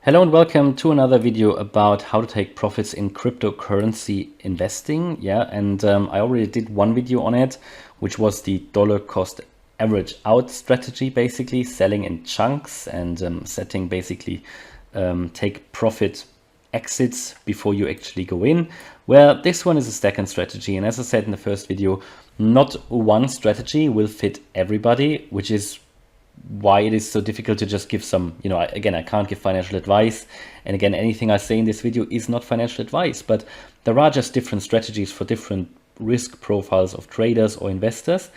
Hello and welcome to another video about how to take profits in cryptocurrency investing. I already did one video on it, which was the dollar cost average out strategy, basically selling in chunks and setting basically take profit exits before you actually go in. Well, this one is a second strategy, and as I said in the first video, not one strategy will fit everybody, which is why it is so difficult to just give some, again, I can't give financial advice. And again, anything I say in this video is not financial advice, but there are just different strategies for different risk profiles of traders or investors.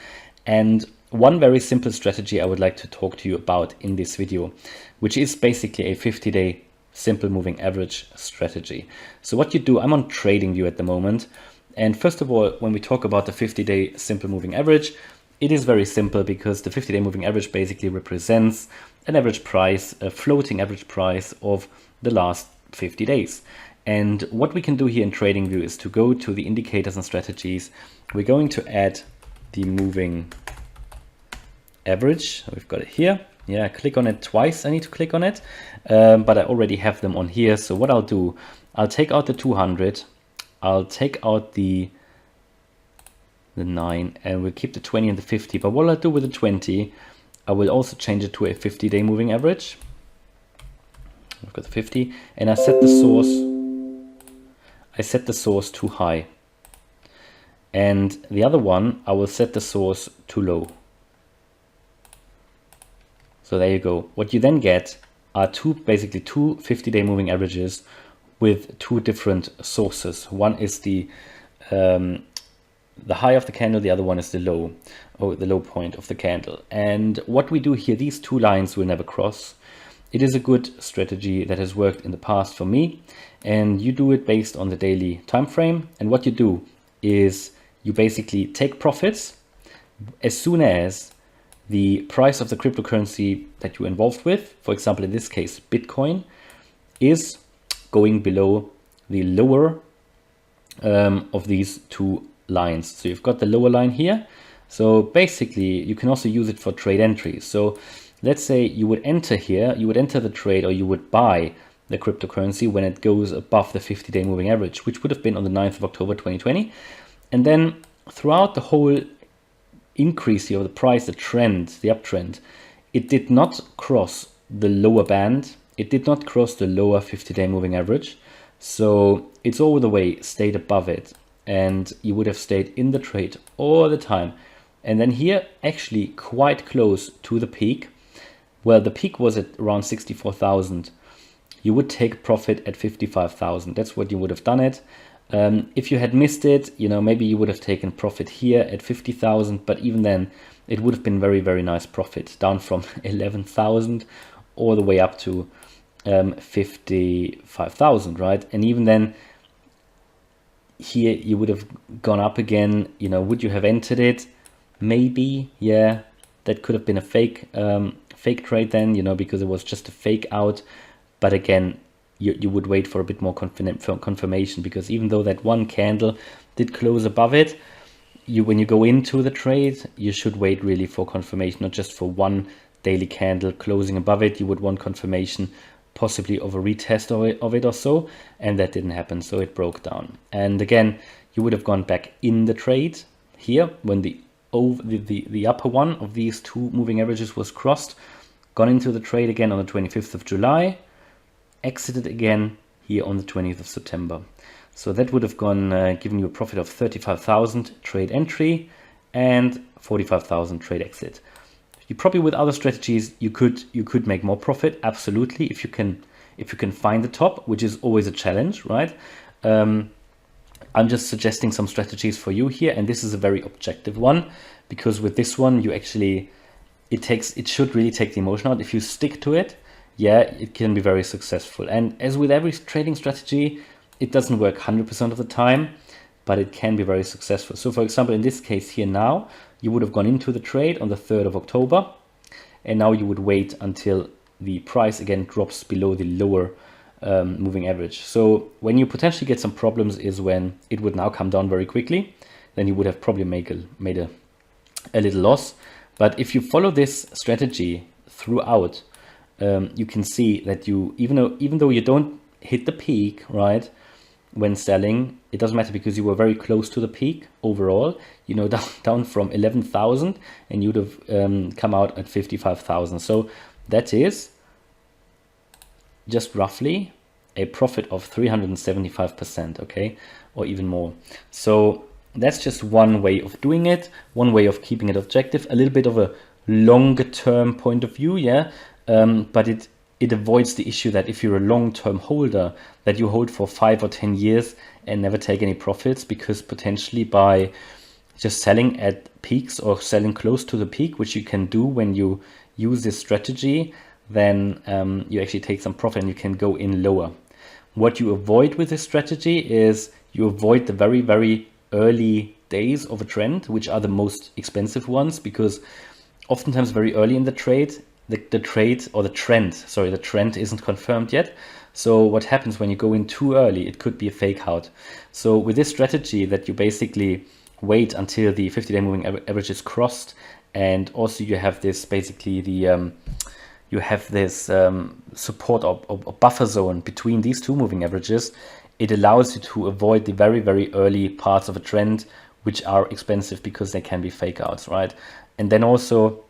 And one very simple strategy I would like to talk to you about in this video, which is basically a 50-day simple moving average strategy. So what you do, I'm on TradingView at the moment. And first of all, when we talk about the 50-day simple moving average, it is very simple because the 50-day moving average basically represents an average price, a floating average price of the last 50 days. And what we can do here in TradingView is to go to the indicators and strategies. We're going to add the moving average. We've got it here. Yeah, click on it twice. I need to click on it, but I already have them on here. So what I'll do, I'll take out the 200. I'll take out the 9, and we'll keep the 20 and the 50. But what I'll do with the 20, I will also change it to a 50-day moving average. I've got the 50, and I set the source too high. And the other one, I will set the source too low. So there you go. What you then get are basically two 50-day moving averages with two different sources. One is the high of the candle, the other one is the low, or the low point of the candle. And what we do here, these two lines will never cross. It is a good strategy that has worked in the past for me, and you do it based on the daily time frame. And what you do is you basically take profits as soon as the price of the cryptocurrency that you're involved with, for example, in this case, Bitcoin, is going below the lower of these two lines. So you've got the lower line here. So basically you can also use it for trade entries. So let's say you would enter here, you would enter the trade, or you would buy the cryptocurrency when it goes above the 50-day moving average, which would have been on the 9th of October 2020. And then throughout the whole increase here of the price, the trend, the uptrend, it did not cross the lower band. It did not cross the lower 50-day moving average. So it's all the way stayed above it, and you would have stayed in the trade all the time. And then here, actually quite close to the peak, well, the peak was at around 64,000. You would take profit at 55,000. That's what you would have done it. If you had missed it, maybe you would have taken profit here at 50,000, but even then it would have been very, very nice profit, down from 11,000 all the way up to 55,000, right? And even then, here you would have gone up again. Would you have entered it? Maybe, yeah. That could have been a fake trade then, because it was just a fake out. But again, you would wait for a bit more confirmation, because even though that one candle did close above it, when you go into the trade, you should wait really for confirmation, not just for one daily candle closing above it. You would want confirmation, possibly of a retest of it or so, and that didn't happen, so it broke down. And again, you would have gone back in the trade here when the upper one of these two moving averages was crossed, gone into the trade again on the 25th of July, exited again here on the 20th of September. So that would have given you a profit of 35,000 trade entry and 45,000 trade exit. You probably, with other strategies, you could make more profit, absolutely, if you can find the top, which is always a challenge, right? I'm just suggesting some strategies for you here, and this is a very objective one, because with this one, it should really take the emotion out. If you stick to it, yeah, it can be very successful. And as with every trading strategy, it doesn't work 100% of the time, but it can be very successful. So for example, in this case here now, you would have gone into the trade on the 3rd of October, and now you would wait until the price again drops below the lower moving average. So when you potentially get some problems is when it would now come down very quickly, then you would have probably made a little loss. But if you follow this strategy throughout, you can see that even though you don't hit the peak, right, when selling, it doesn't matter because you were very close to the peak overall, down from 11,000, and you'd have come out at 55,000. So that is just roughly a profit of 375%, okay, or even more. So that's just one way of doing it, one way of keeping it objective, a little bit of a longer term point of view, yeah, but it avoids the issue that if you're a long-term holder, that you hold for 5 or 10 years and never take any profits, because potentially by just selling at peaks or selling close to the peak, which you can do when you use this strategy, then you actually take some profit and you can go in lower. What you avoid with this strategy is you avoid the very, very early days of a trend, which are the most expensive ones, because oftentimes very early in the trade, the trend isn't confirmed yet. So what happens when you go in too early? It could be a fake out. So with this strategy that you basically wait until the 50-day moving average is crossed, and also you have this basically you have this support or buffer zone between these two moving averages. It allows you to avoid the very, very early parts of a trend, which are expensive because they can be fake outs, right? And then also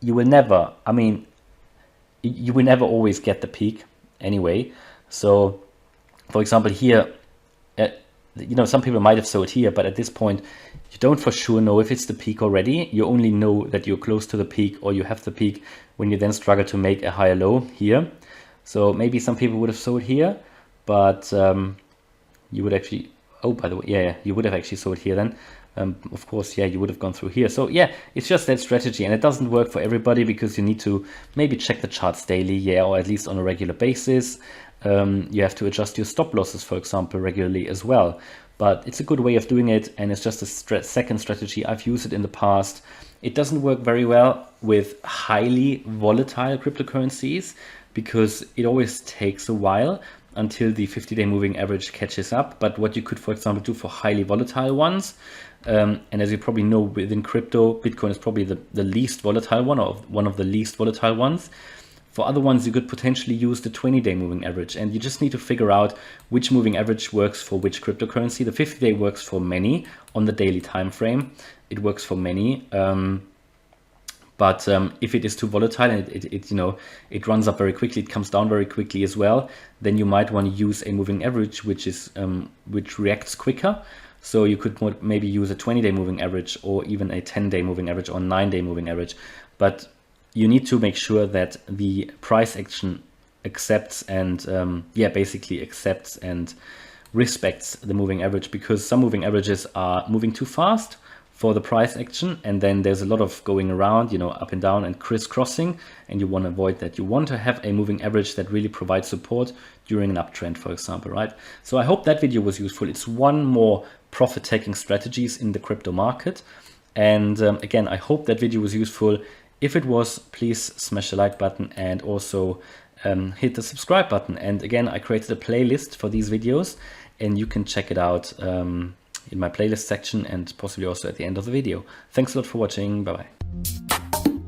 you will never always get the peak anyway. So for example here, some people might have sold here, but at this point you don't for sure know if it's the peak already. You only know that you're close to the peak or you have the peak when you then struggle to make a higher low here. So maybe some people would have sold here, but you would actually, by the way, yeah, you would have actually sold here then. Of course, yeah, you would have gone through here. So yeah, it's just that strategy, and it doesn't work for everybody because you need to maybe check the charts daily, yeah, or at least on a regular basis. You have to adjust your stop losses, for example, regularly as well. But it's a good way of doing it, and it's just a second strategy. I've used it in the past. It doesn't work very well with highly volatile cryptocurrencies because it always takes a while until the 50-day moving average catches up. But what you could, for example, do for highly volatile ones, and as you probably know, within crypto, Bitcoin is probably the least volatile one, or one of the least volatile ones. For other ones, you could potentially use the 20-day moving average, and you just need to figure out which moving average works for which cryptocurrency. The 50-day works for many on the daily time frame. It works for many. But if it is too volatile and it runs up very quickly, it comes down very quickly as well, then you might want to use a moving average which reacts quicker. So you could maybe use a 20-day moving average, or even a 10-day moving average, or 9-day moving average. But you need to make sure that the price action accepts and basically accepts and respects the moving average, because some moving averages are moving too fast for the price action, and then there's a lot of going around, up and down and crisscrossing, and you want to avoid that. You want to have a moving average that really provides support during an uptrend, for example, right? So I hope that video was useful. It's one more profit-taking strategies in the crypto market. And again, I hope that video was useful. If it was, please smash the like button and also hit the subscribe button. And again, I created a playlist for these videos, and you can check it out in my playlist section and possibly also at the end of the video. Thanks a lot for watching. Bye bye.